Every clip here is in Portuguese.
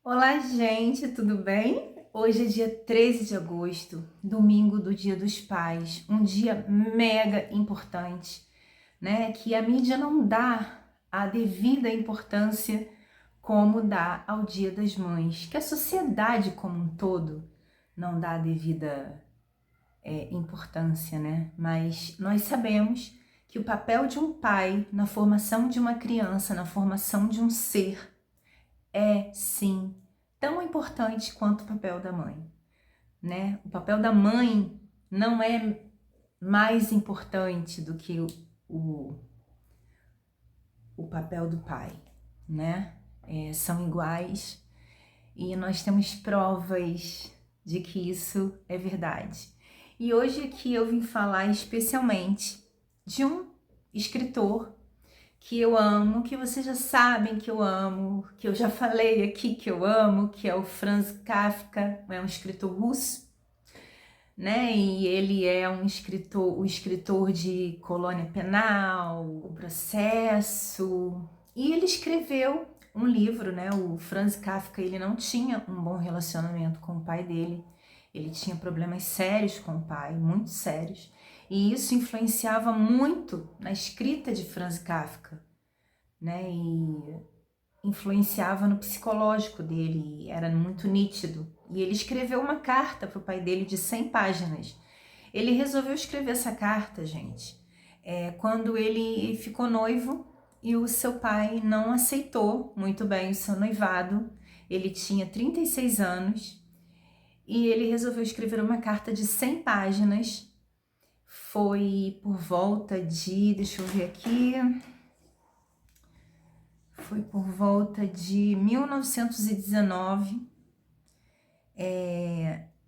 Olá, gente, tudo bem? Hoje é dia 13 de agosto, domingo do Dia dos Pais, um dia mega importante, né? Que a mídia não dá a devida importância como dá ao Dia das Mães, que a sociedade como um todo não dá a devida importância, né? Mas nós sabemos que o papel de um pai na formação de uma criança, na formação de um ser, é sim tão importante quanto o papel da mãe, né? O papel da mãe não é mais importante do que o, o papel do pai, né? São iguais e nós temos provas de que isso é verdade. E hoje aqui eu vim falar especialmente de um escritor que eu amo, que vocês já sabem que eu amo, que eu já falei aqui que eu amo, que é o Franz Kafka, é um escritor russo, né? E ele é o escritor de Colônia Penal, O Processo, e ele escreveu um livro, né? O Franz Kafka, ele não tinha um bom relacionamento com o pai dele. Ele tinha problemas sérios com o pai, muito sérios, e isso influenciava muito na escrita de Franz Kafka, né? E influenciava no psicológico dele, era muito nítido. E ele escreveu uma carta para o pai dele de 100 páginas. Ele resolveu escrever essa carta, gente, quando ele ficou noivo e o seu pai não aceitou muito bem o seu noivado. Ele tinha 36 anos e ele resolveu escrever uma carta de 100 páginas. Foi por volta de, deixa eu ver aqui, foi por volta de 1919.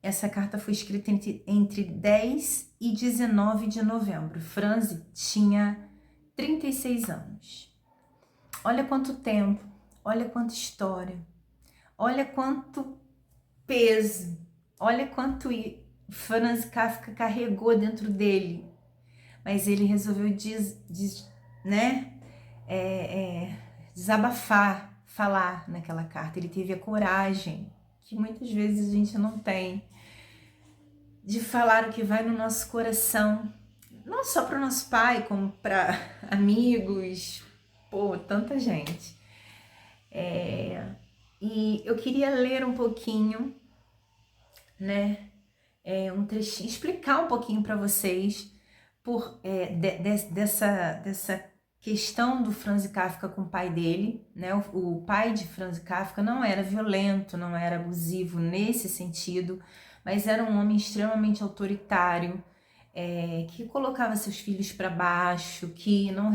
Essa carta foi escrita entre 10 e 19 de novembro. Franzi tinha 36 anos. Olha quanto tempo, olha quanta história, olha quanto peso, olha quanto Franz Kafka carregou dentro dele. Mas ele resolveu né, desabafar, falar naquela carta. Ele teve a coragem, que muitas vezes a gente não tem, de falar o que vai no nosso coração, não só para o nosso pai, como para amigos, pô, tanta gente. E eu queria ler um pouquinho, né, um trechinho, explicar um pouquinho para vocês dessa questão do Franz Kafka com o pai dele, né? O pai de Franz Kafka não era violento, não era abusivo nesse sentido, mas era um homem extremamente autoritário, que colocava seus filhos para baixo, que não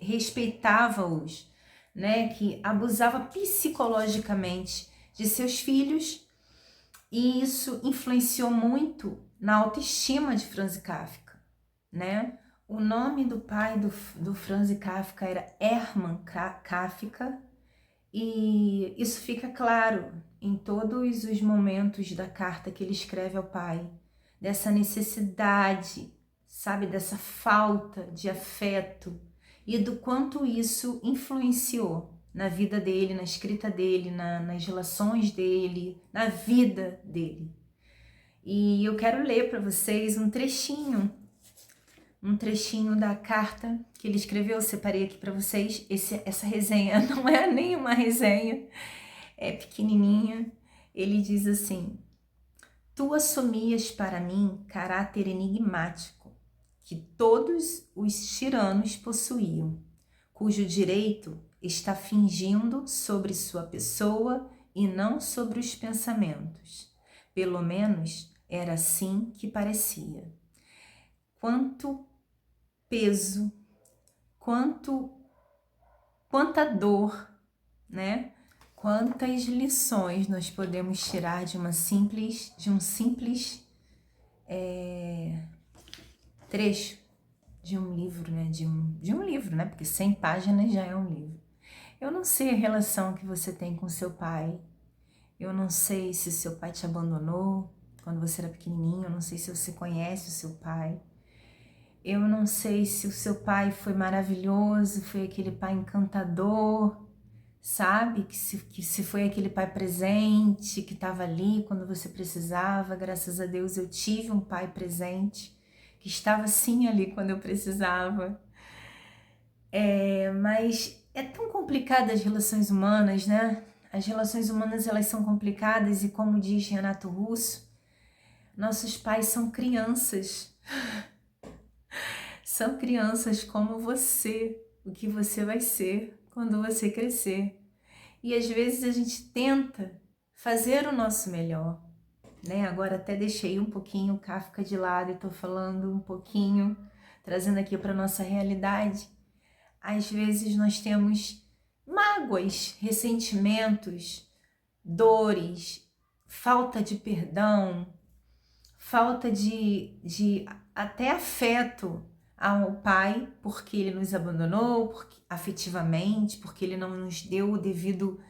respeitava-os, né? Que abusava psicologicamente de seus filhos, e isso influenciou muito na autoestima de Franz Kafka, né? O nome do pai do Franz Kafka era Hermann Kafka, e isso fica claro em todos os momentos da carta que ele escreve ao pai, dessa necessidade, sabe, dessa falta de afeto e do quanto isso influenciou na vida dele, na escrita dele, nas relações dele, na vida dele. E eu quero ler para vocês um trechinho da carta que ele escreveu. Eu separei aqui para vocês. Essa resenha não é nenhuma resenha, é pequenininha. Ele diz assim: tu assumias para mim caráter enigmático que todos os tiranos possuíam, cujo direito está fingindo sobre sua pessoa e não sobre os pensamentos. Pelo menos era assim que parecia. Quanto peso, quanta dor, né? Quantas lições nós podemos tirar de um simples trecho de um livro, né? De um livro, né? Porque 100 páginas já é um livro. Eu não sei a relação que você tem com seu pai. Eu não sei se seu pai te abandonou quando você era pequenininho. Eu não sei se você conhece o seu pai. Eu não sei se o seu pai foi maravilhoso, foi aquele pai encantador, sabe? Que se foi aquele pai presente, que estava ali quando você precisava. Graças a Deus eu tive um pai presente, que estava sim ali quando eu precisava. Mas é tão complicado as relações humanas, né? As relações humanas, elas são complicadas e, como diz Renato Russo, nossos pais são crianças. São crianças como você, o que você vai ser quando você crescer. E às vezes a gente tenta fazer o nosso melhor, né? Agora até deixei um pouquinho o Kafka de lado e tô falando um pouquinho, trazendo aqui para nossa realidade. Às vezes nós temos mágoas, ressentimentos, dores, falta de perdão, falta de até afeto ao pai, porque ele nos abandonou, afetivamente, porque ele não nos deu o devido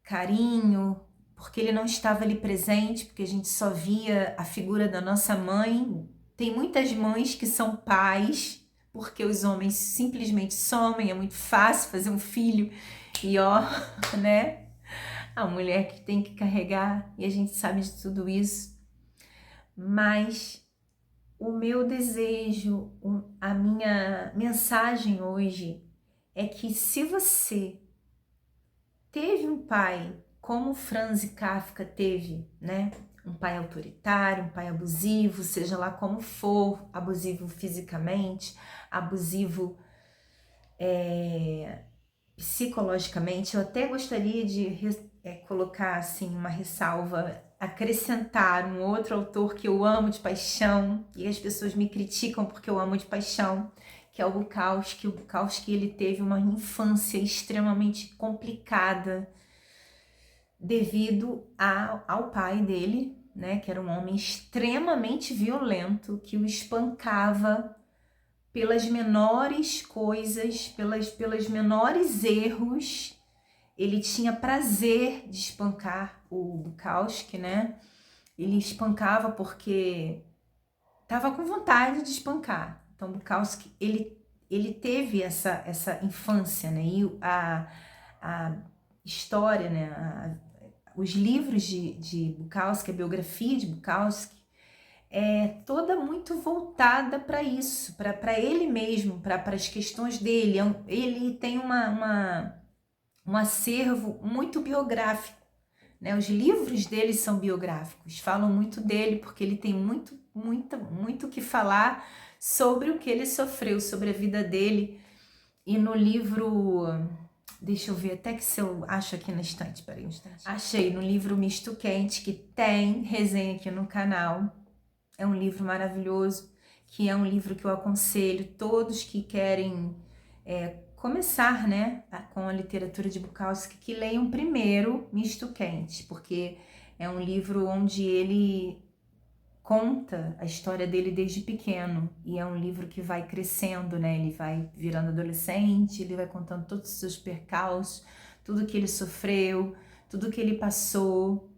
carinho, porque ele não estava ali presente, porque a gente só via a figura da nossa mãe. Tem muitas mães que são pais, porque os homens simplesmente somem, é muito fácil fazer um filho e ó, né? A mulher que tem que carregar, e a gente sabe de tudo isso. Mas o meu desejo, a minha mensagem hoje é que se você teve um pai como Franz Kafka teve, né? Um pai autoritário, um pai abusivo, seja lá como for, abusivo fisicamente, abusivo psicologicamente. Eu até gostaria de colocar assim uma ressalva, acrescentar um outro autor que eu amo de paixão, e as pessoas me criticam porque eu amo de paixão, que é o Bukowski. O Bukowski, ele teve uma infância extremamente complicada devido ao pai dele, né, que era um homem extremamente violento, que o espancava pelas menores coisas, pelos menores erros. Ele tinha prazer de espancar o Bukowski, né? Ele espancava porque estava com vontade de espancar. Então, Bukowski, ele teve essa infância, né? E a história, né? Os livros de Bukowski, a biografia de Bukowski, é toda muito voltada para isso, para ele mesmo, para as questões dele. Ele tem um acervo muito biográfico, né? Os livros dele são biográficos, falam muito dele, porque ele tem muito o que falar sobre o que ele sofreu, sobre a vida dele. E no livro, deixa eu ver até que se eu acho aqui na estante, peraí um instante. Achei no livro Misto Quente, que tem resenha aqui no canal. É um livro maravilhoso, que é um livro que eu aconselho todos que querem começar, né, com a literatura de Bukowski, que leiam primeiro Misto Quente, porque é um livro onde ele conta a história dele desde pequeno, e é um livro que vai crescendo, né? Ele vai virando adolescente, ele vai contando todos os seus percalços, tudo que ele sofreu, tudo que ele passou.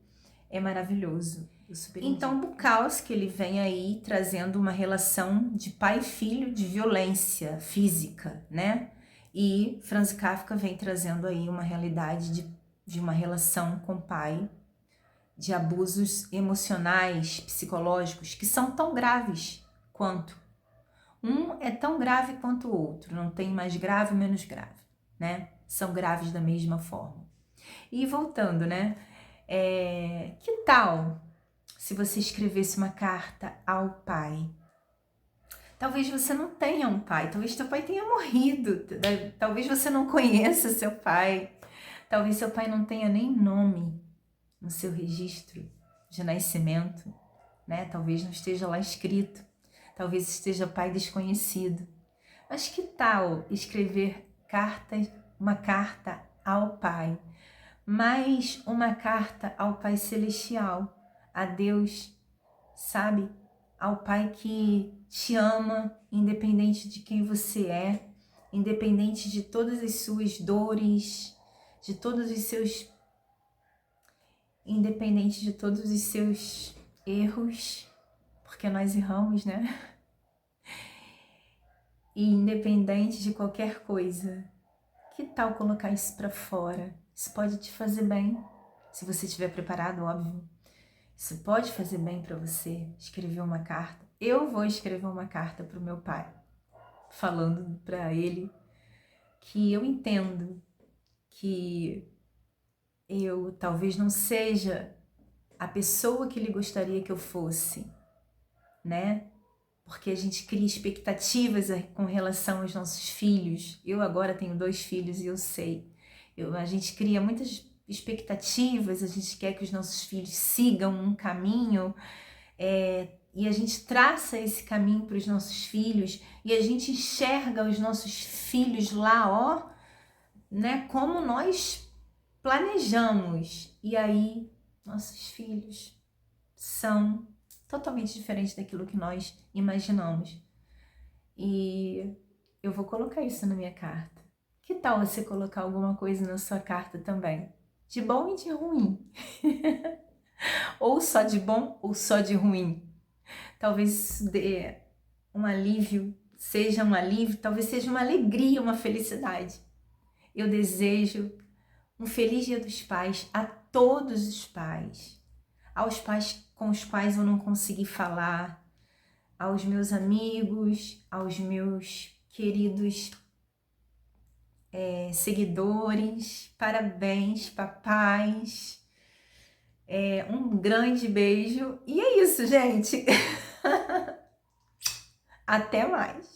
É maravilhoso. Então, Bukowski, ele vem aí trazendo uma relação de pai e filho, de violência física, né? E Franz Kafka vem trazendo aí uma realidade de uma relação com o pai, de abusos emocionais, psicológicos, que são tão graves quanto. Um é tão grave quanto o outro, não tem mais grave ou menos grave, né? São graves da mesma forma. E voltando, né? Que tal se você escrevesse uma carta ao pai? Talvez você não tenha um pai, talvez seu pai tenha morrido, talvez você não conheça seu pai, talvez seu pai não tenha nem nome no seu registro de nascimento, né? Talvez não esteja lá escrito, talvez esteja pai desconhecido. Mas que tal escrever uma carta ao pai, mais uma carta ao Pai Celestial, a Deus, sabe? Ao Pai que te ama, independente de quem você é, independente de todas as suas dores, de todos os seus independente de todos os seus erros, porque nós erramos, né? E independente de qualquer coisa, que tal colocar isso para fora? Isso pode te fazer bem, se você estiver preparado, óbvio. Isso pode fazer bem para você, escrever uma carta. Eu vou escrever uma carta para o meu pai, falando para ele que eu entendo que eu talvez não seja a pessoa que ele gostaria que eu fosse, né? Porque a gente cria expectativas com relação aos nossos filhos. Eu agora tenho 2 filhos e eu sei. A gente cria muitas expectativas, a gente quer que os nossos filhos sigam um caminho, e a gente traça esse caminho para os nossos filhos e a gente enxerga os nossos filhos lá, ó, né, como nós planejamos. E aí, nossos filhos são totalmente diferentes daquilo que nós imaginamos. E eu vou colocar isso na minha carta. Que tal você colocar alguma coisa na sua carta também? De bom e de ruim. Ou só de bom ou só de ruim. Talvez isso dê um alívio, seja um alívio, talvez seja uma alegria, uma felicidade. Eu desejo um feliz Dia dos Pais a todos os pais, aos pais com os quais eu não consegui falar, aos meus amigos, aos meus queridos seguidores. Parabéns, papais. Um grande beijo. E é isso, gente. Até mais.